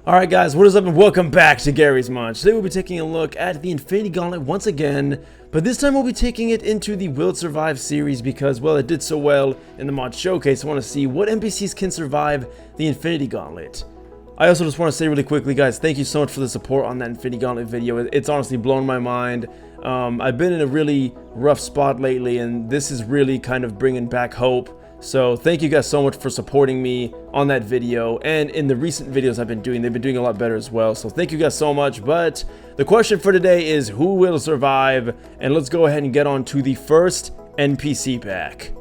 Alright guys, what is up and welcome back to Garry's Mod. Today we'll be taking a look at the Infinity Gauntlet once again, but this time we'll be taking it into the Will It Survive series because, well, it did so well in the mod showcase. I want to see what NPCs can survive the Infinity Gauntlet. I also just want to say really quickly, guys, thank you so much for the support on that Infinity Gauntlet video. It's honestly blown my mind. I've been in a really rough spot lately, and this is really kind of bringing back hope. So thank you guys so much for supporting me on that video, and in the recent videos I've been doing, they've been doing a lot better as well. So thank you guys so much. But the question for today is who will survive, and let's go ahead and get on to the first NPC pack.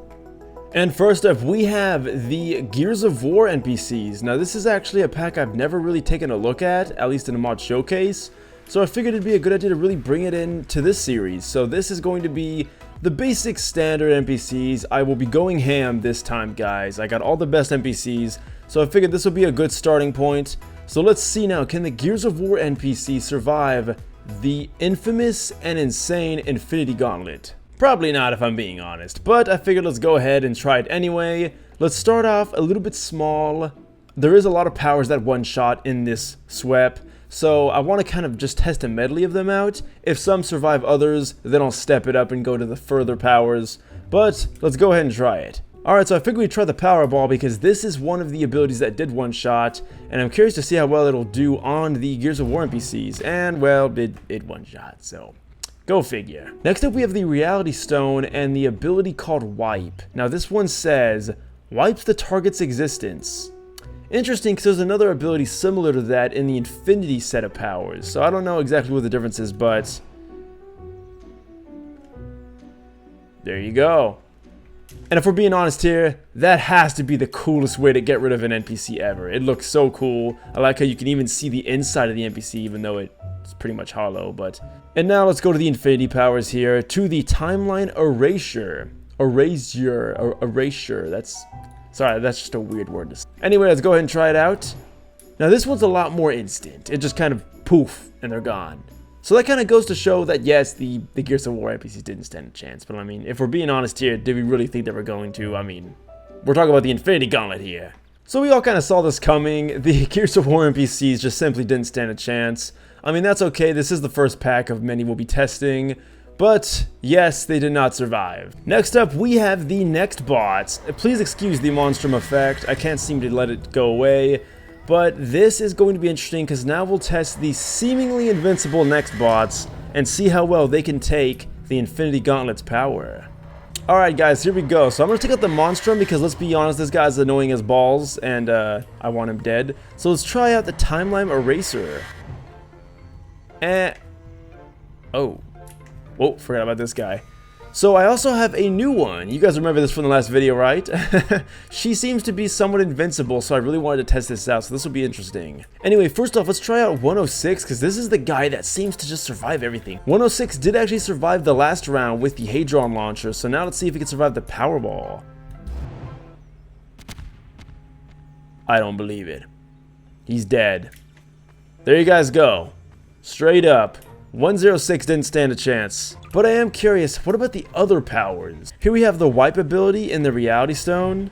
And first up, we have the Gears of War NPCs. Now this is actually a pack I've never really taken a look at least in a mod showcase. So I figured it'd be a good idea to really bring it into this series. So this is going to be the basic standard NPCs. I will be going ham this time, guys. I got all the best NPCs, so I figured this will be a good starting point. So let's see now, can the Gears of War NPC survive the infamous and insane Infinity Gauntlet? Probably not, if I'm being honest, but I figured let's go ahead and try it anyway. Let's start off a little bit small. There is a lot of powers that one-shot in this SWEP, so I want to kind of just test a medley of them out. If some survive others, then I'll step it up and go to the further powers. But let's go ahead and try it. Alright, so I figured we'd try the Powerball because this is one of the abilities that did one shot, and I'm curious to see how well it'll do on the Gears of War NPCs. And, well, it one shot, so go figure. Next up, we have the Reality Stone and the ability called Wipe. Now, this one says, wipes the target's existence. Interesting, because there's another ability similar to that in the Infinity set of powers. So I don't know exactly what the difference is, but there you go. And if we're being honest here, that has to be the coolest way to get rid of an NPC ever. It looks so cool. I like how you can even see the inside of the NPC, even though it's pretty much hollow. And now let's go to the Infinity powers here, to the Timeline Erasure. Erasure. Sorry, that's just a weird word to say. Anyway, let's go ahead and try it out. Now this one's a lot more instant. It just kind of poof, and they're gone. So that kind of goes to show that yes, the Gears of War NPCs didn't stand a chance. But I mean, if we're being honest here, did we really think they were going to? I mean, we're talking about the Infinity Gauntlet here. So we all kind of saw this coming. The Gears of War NPCs just simply didn't stand a chance. I mean, that's okay. This is the first pack of many we'll be testing. But yes, they did not survive. Next up, we have the Nextbots. Please excuse the monstrum effect. I can't seem to let it go away. But this is going to be interesting because now we'll test the seemingly invincible Nextbots and see how well they can take the Infinity Gauntlet's power. Alright guys, here we go. So I'm going to take out the monstrum because let's be honest, this guy's annoying as balls and I want him dead. So let's try out the Timeline Eraser. Oh. Whoa, forgot about this guy. So I also have a new one. You guys remember this from the last video, right? She seems to be somewhat invincible, so I really wanted to test this out, so this will be interesting. Anyway, first off, let's try out 106, because this is the guy that seems to just survive everything. 106 did actually survive the last round with the Hadron launcher, so now let's see if he can survive the Powerball. I don't believe it. He's dead. There you guys go. Straight up. 106 didn't stand a chance. But I am curious, what about the other powers? Here we have the Wipe ability in the Reality Stone.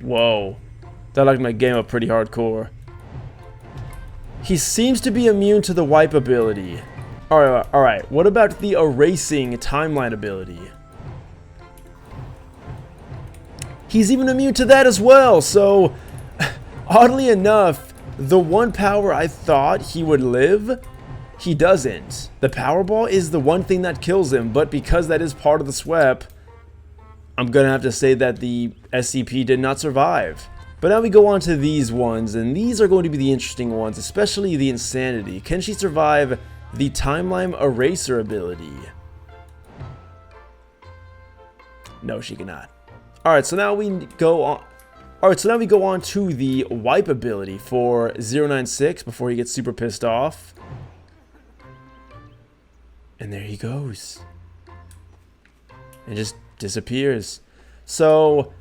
Whoa. That locked my game up pretty hardcore. He seems to be immune to the Wipe ability. Alright, what about the Erasing Timeline ability? He's even immune to that as well, so oddly enough, the one power I thought he would live, he doesn't. The Powerball is the one thing that kills him, but because that is part of the SWEP, I'm gonna have to say that the SCP did not survive. But now we go on to these ones, and these are going to be the interesting ones, especially the Insanity. Can she survive the Timeline Eraser ability? No, she cannot. Alright, so now we go on. Alright, so now we go on to the Wipe ability for 096 before he gets super pissed off. And there he goes. And just disappears. So,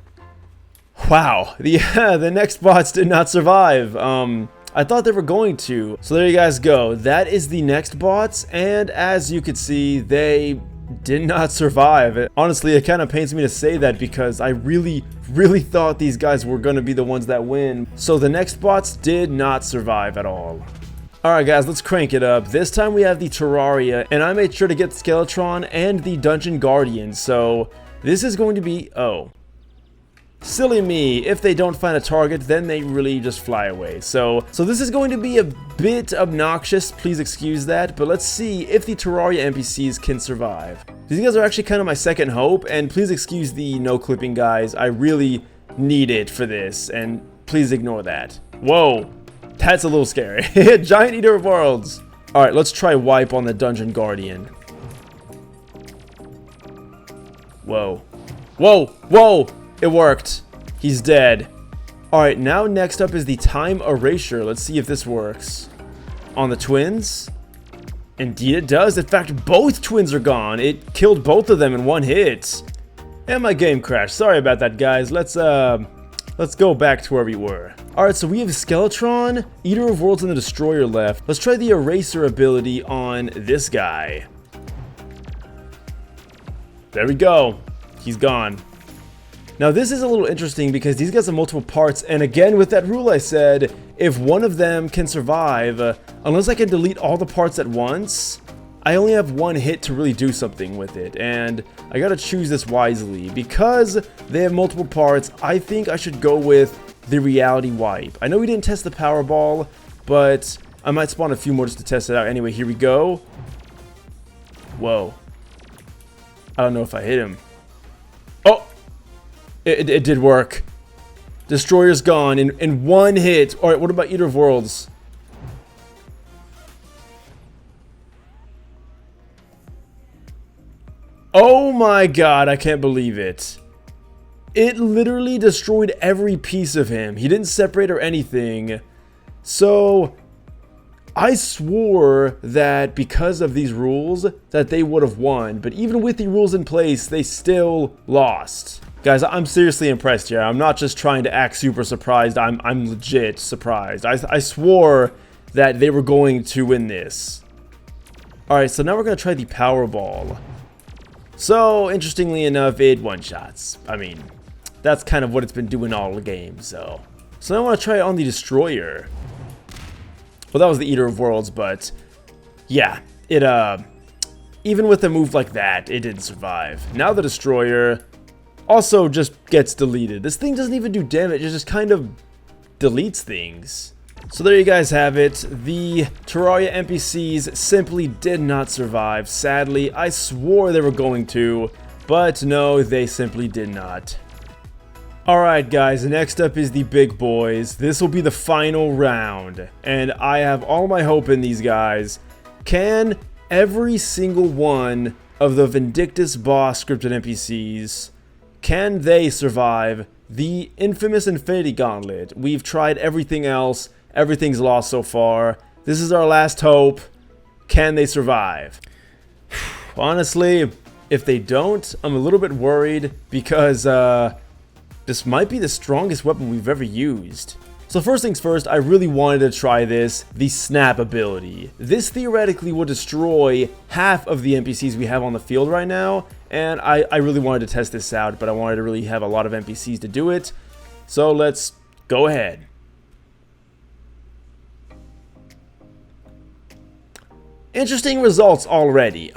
wow, the Nextbots did not survive. I thought they were going to. So there you guys go. That is the Nextbots, and as you could see, they did not survive. Honestly, it kind of pains me to say that because I really thought these guys were going to be the ones that win. So the Nextbots did not survive at all. Alright guys, let's crank it up. This time we have the Terraria, and I made sure to get Skeletron and the Dungeon Guardian, so this is going to be... oh. Silly me. If they don't find a target, then they really just fly away. So this is going to be a bit obnoxious, please excuse that, but let's see if the Terraria NPCs can survive. These guys are actually kind of my second hope, and please excuse the no clipping guys. I really need it for this, and please ignore that. Whoa. That's a little scary. Giant Eater of Worlds. Alright, let's try wipe on the Dungeon Guardian. Whoa. Whoa! Whoa! It worked. He's dead. Alright, now next up is the Time Erasure. Let's see if this works. On the twins? Indeed it does. In fact, both twins are gone. It killed both of them in one hit. And my game crashed. Sorry about that, guys. Let's go back to where we were. Alright, so we have Skeletron, Eater of Worlds, and the Destroyer left. Let's try the Eraser ability on this guy. There we go. He's gone. Now this is a little interesting because these guys have multiple parts, and again with that rule I said, if one of them can survive, unless I can delete all the parts at once, I only have one hit to really do something with it, and I gotta choose this wisely. Because they have multiple parts, I think I should go with the Reality Wipe. I know we didn't test the Powerball, but I might spawn a few more just to test it out. Anyway, here we go. Whoa. I don't know if I hit him. Oh! It did work. Destroyer's gone in one hit. Alright, what about Eater of Worlds? Oh my god, I can't believe it. It literally destroyed every piece of him. He didn't separate or anything. So, I swore that because of these rules, that they would have won. But even with the rules in place, they still lost. Guys, I'm seriously impressed here. I'm not just trying to act super surprised. I'm legit surprised. I swore that they were going to win this. Alright, so now we're going to try the Powerball. So, interestingly enough, it one-shots. I mean, that's kind of what it's been doing all the game, so. So now I want to try it on the Destroyer. Well, that was the Eater of Worlds, but yeah, it, even with a move like that, it didn't survive. Now the Destroyer also just gets deleted. This thing doesn't even do damage, it just kind of deletes things. So there you guys have it. The Terraria NPCs simply did not survive. Sadly, I swore they were going to, but no, they simply did not. Alright guys, next up is the big boys. This will be the final round, and I have all my hope in these guys. Can every single one of the Vindictus boss scripted NPCs, can they survive the infamous Infinity Gauntlet? We've tried everything else. Everything's lost so far. This is our last hope. Can they survive? Honestly, if they don't, I'm a little bit worried because this might be the strongest weapon we've ever used. So first things first, I really wanted to try this, the Snap ability. This theoretically would destroy half of the NPCs we have on the field right now, and I really wanted to test this out, but I wanted to really have a lot of NPCs to do it. So let's go ahead. Interesting results already.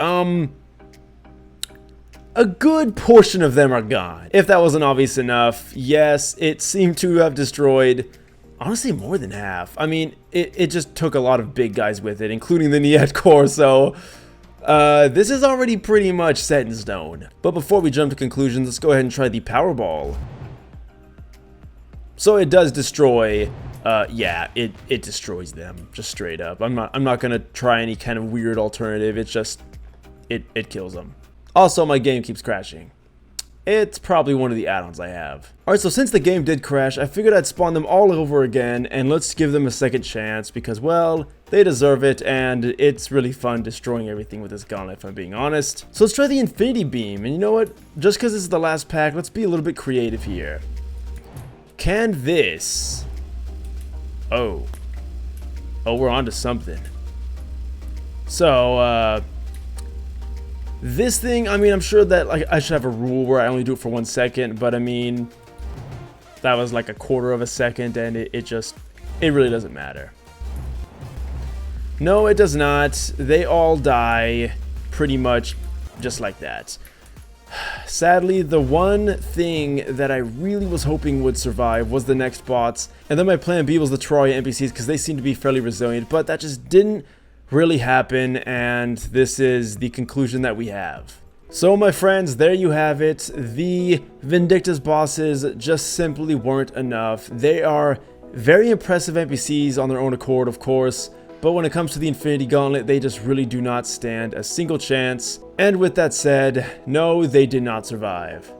A good portion of them are gone. If that wasn't obvious enough, yes, it seemed to have destroyed, honestly, more than half. I mean, it just took a lot of big guys with it, including the Niet core, so this is already pretty much set in stone. But before we jump to conclusions, let's go ahead and try the Powerball. So it does destroy, yeah, it destroys them, just straight up. I'm not gonna try any kind of weird alternative, it's just, it kills them. Also, my game keeps crashing. It's probably one of the add-ons I have. Alright, so since the game did crash, I figured I'd spawn them all over again, and let's give them a second chance, because, well, they deserve it, and it's really fun destroying everything with this gauntlet, if I'm being honest. So let's try the Infinity Beam, and you know what? Just because this is the last pack, let's be a little bit creative here. Can this... Oh, we're on to something. So, This thing, I mean, I'm sure that like I should have a rule where I only do it for 1 second, but I mean, that was like a quarter of a second, and it really doesn't matter. No, it does not. They all die pretty much just like that. Sadly, the one thing that I really was hoping would survive was the Nextbots, and then my plan B was the Terraria NPCs because they seem to be fairly resilient, but that just didn't really happen, and this is the conclusion that we have. So my friends, there you have it. The Vindictus bosses just simply weren't enough. They are very impressive NPCs on their own accord, of course, but when it comes to the Infinity Gauntlet, they just really do not stand a single chance. And with that said, no, they did not survive.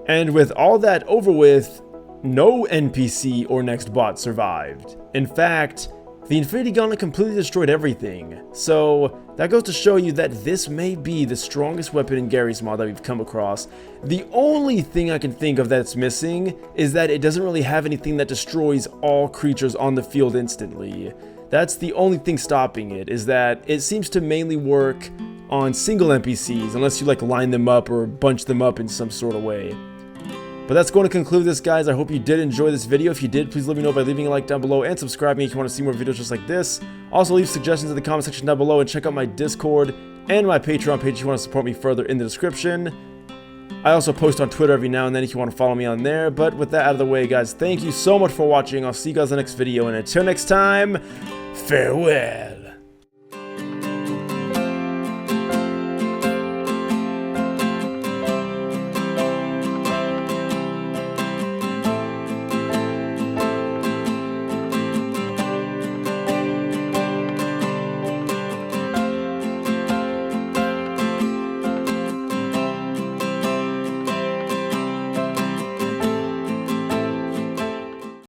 And with all that over with, no NPC or Nextbot survived. In fact, the Infinity Gauntlet completely destroyed everything. So that goes to show you that this may be the strongest weapon in Garry's mod that we've come across. The only thing I can think of that's missing is that it doesn't really have anything that destroys all creatures on the field instantly. That's the only thing stopping it, is that it seems to mainly work on single NPCs, unless you like line them up or bunch them up in some sort of way. But that's going to conclude this, guys. I hope you did enjoy this video. If you did, please let me know by leaving a like down below and subscribing if you want to see more videos just like this. Also, leave suggestions in the comment section down below and check out my Discord and my Patreon page if you want to support me further in the description. I also post on Twitter every now and then if you want to follow me on there. But with that out of the way, guys, thank you so much for watching. I'll see you guys in the next video, and until next time, farewell.